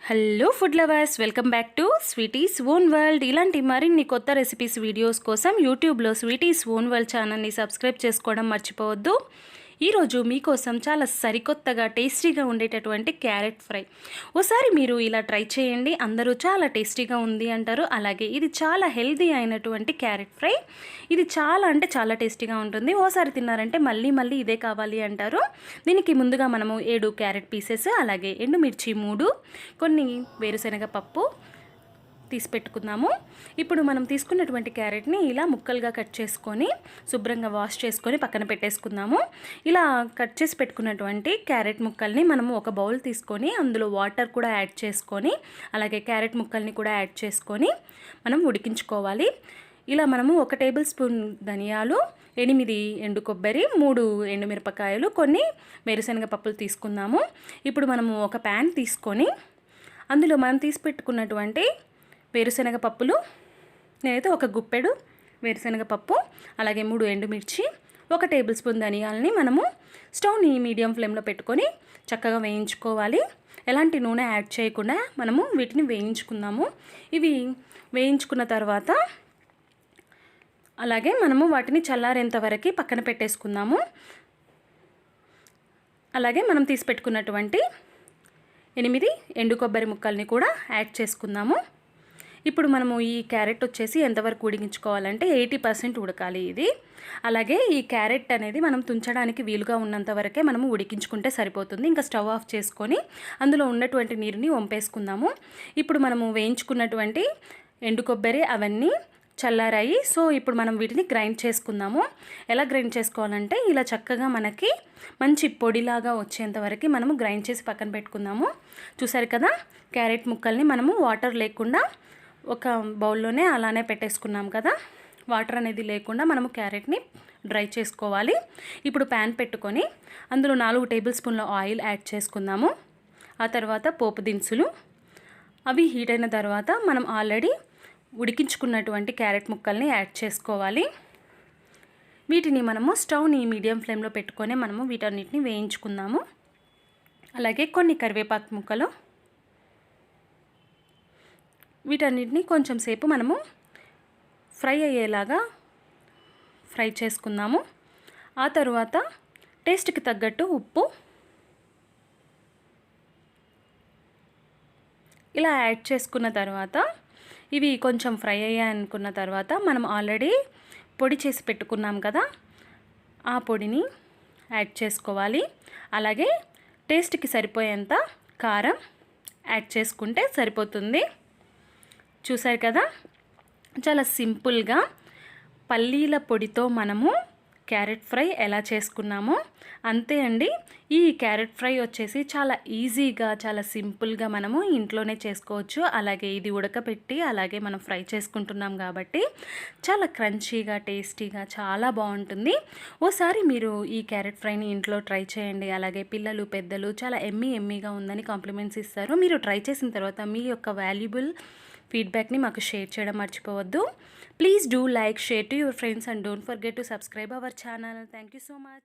Hello food lovers, welcome back to sweeties own world. ఇలాంటి మరిన్ని కొత్త రెసిపీస్ వీడియోస్ కోసం యూట్యూబ్లో స్వీటీస్ ఓన్ వరల్డ్ ఛానల్ని సబ్స్క్రైబ్ చేసుకోవడం మర్చిపోవద్దు. ఈరోజు మీకోసం చాలా సరికొత్తగా టేస్టీగా ఉండేటటువంటి క్యారెట్ ఫ్రై. ఓసారి మీరు ఇలా ట్రై చేయండి, అందరూ చాలా టేస్టీగా ఉంది అంటారు. అలాగే ఇది చాలా హెల్తీ అయినటువంటి క్యారెట్ ఫ్రై. ఇది చాలా అంటే చాలా టేస్టీగా ఉంటుంది. ఓసారి తిన్నారంటే మళ్ళీ మళ్ళీ ఇదే కావాలి అంటారు. దీనికి ముందుగా మనము 7 క్యారెట్ పీసెస్, అలాగే ఎండుమిర్చి 3, కొన్ని వేరుశనగ పప్పు తీసి పెట్టుకుందాము. ఇప్పుడు మనం తీసుకున్నటువంటి క్యారెట్ని ఇలా ముక్కలుగా కట్ చేసుకొని శుభ్రంగా వాష్ చేసుకొని పక్కన పెట్టేసుకుందాము. ఇలా కట్ చేసి పెట్టుకున్నటువంటి క్యారెట్ ముక్కల్ని మనము ఒక బౌల్ తీసుకొని అందులో వాటర్ కూడా యాడ్ చేసుకొని, అలాగే క్యారెట్ ముక్కల్ని కూడా యాడ్ చేసుకొని మనం ఉడికించుకోవాలి. ఇలా మనము 1 టేబుల్ స్పూన్ ధనియాలు, 8 ఎండు కొబ్బరి, 3 ఎండుమిరపకాయలు, కొన్ని వేరుశనగ పప్పులు తీసుకుందాము. ఇప్పుడు మనము ఒక ప్యాన్ తీసుకొని అందులో మనం తీసి పెట్టుకున్నటువంటి వేరుశనగ పప్పులు, నేనైతే 1 గుప్పెడు వేరుశనగ పప్పు, అలాగే 3 ఎండుమిర్చి, 1 టేబుల్ స్పూన్ ధనియాలని మనము స్టవ్ని మీడియం ఫ్లేమ్లో పెట్టుకొని చక్కగా వేయించుకోవాలి. ఎలాంటి నూనె యాడ్ చేయకుండా మనము వీటిని వేయించుకుందాము. ఇవి వేయించుకున్న తర్వాత అలాగే మనము వాటిని చల్లారేంత వరకు పక్కన పెట్టేసుకుందాము. అలాగే మనం తీసి పెట్టుకున్నటువంటి 8 ఎండు కొబ్బరి ముక్కల్ని కూడా యాడ్ చేసుకుందాము. ఇప్పుడు మనము ఈ క్యారెట్ వచ్చేసి ఎంతవరకు ఉడికించుకోవాలంటే 80% ఉడకాలి ఇది. అలాగే ఈ క్యారెట్ అనేది మనం తుంచడానికి వీలుగా ఉన్నంత వరకే మనము ఉడికించుకుంటే సరిపోతుంది. ఇంకా స్టవ్ ఆఫ్ చేసుకొని అందులో ఉన్నటువంటి నీరుని వంపేసుకుందాము. ఇప్పుడు మనము వేయించుకున్నటువంటి ఎండు కొబ్బరి అవన్నీ చల్లారాయి. సో ఇప్పుడు మనం వీటిని గ్రైండ్ చేసుకుందాము. ఎలా గ్రైండ్ చేసుకోవాలంటే ఇలా చక్కగా మనకి మంచి పొడిలాగా వచ్చేంత వరకు మనము గ్రైండ్ చేసి పక్కన పెట్టుకుందాము. చూసారు కదా, క్యారెట్ ముక్కల్ని మనము వాటర్ లేకుండా ఒక బౌల్లోనే అలానే పెట్టేసుకున్నాం కదా. వాటర్ అనేది లేకుండా మనము క్యారెట్ని డ్రై చేసుకోవాలి. ఇప్పుడు ప్యాన్ పెట్టుకొని అందులో 4 టేబుల్ స్పూన్ల ఆయిల్ యాడ్ చేసుకుందాము. ఆ తర్వాత పోపు దినుసులు, అవి హీట్ అయిన తర్వాత మనం ఆల్రెడీ ఉడికించుకున్నటువంటి క్యారెట్ ముక్కల్ని యాడ్ చేసుకోవాలి. వీటిని మనము స్టవ్ని మీడియం ఫ్లేమ్లో పెట్టుకొని మనము వీటన్నిటిని వేయించుకుందాము. అలాగే కొన్ని కరివేపాకు ముక్కలు, వీటన్నిటిని కొంచెం సేపు మనము ఫ్రై అయ్యేలాగా ఫ్రై చేసుకుందాము. ఆ తర్వాత టేస్ట్కి తగ్గట్టు ఉప్పు ఇలా యాడ్ చేసుకున్న తర్వాత ఇవి కొంచెం ఫ్రై అయ్యాయనుకున్న తర్వాత మనం ఆల్రెడీ పొడి చేసి పెట్టుకున్నాం కదా, ఆ పొడిని యాడ్ చేసుకోవాలి. అలాగే టేస్ట్కి సరిపోయేంత కారం యాడ్ చేసుకుంటే సరిపోతుంది. చూసారు కదా, చాలా సింపుల్గా పల్లీల పొడితో మనము క్యారెట్ ఫ్రై ఎలా చేసుకున్నామో అంతే అండి. ఈ క్యారెట్ ఫ్రై వచ్చేసి చాలా ఈజీగా, చాలా సింపుల్గా మనము ఇంట్లోనే చేసుకోవచ్చు. అలాగే ఇది ఉడకపెట్టి అలాగే మనం ఫ్రై చేసుకుంటున్నాం కాబట్టి చాలా క్రంచీగా, టేస్టీగా చాలా బాగుంటుంది. ఓసారి మీరు ఈ క్యారెట్ ఫ్రైని ఇంట్లో ట్రై చేయండి. అలాగే పిల్లలు, పెద్దలు చాలా ఎమ్మీగా ఉందని కాంప్లిమెంట్స్ ఇస్తారు. మీరు ట్రై చేసిన తర్వాత మీ యొక్క వాల్యుబుల్ ఫీడ్బ్యాక్ని మాకు షేర్ చేయడం మర్చిపోవద్దు. Please do like, share to your friends and don't forget to subscribe our channel. Thank you so much.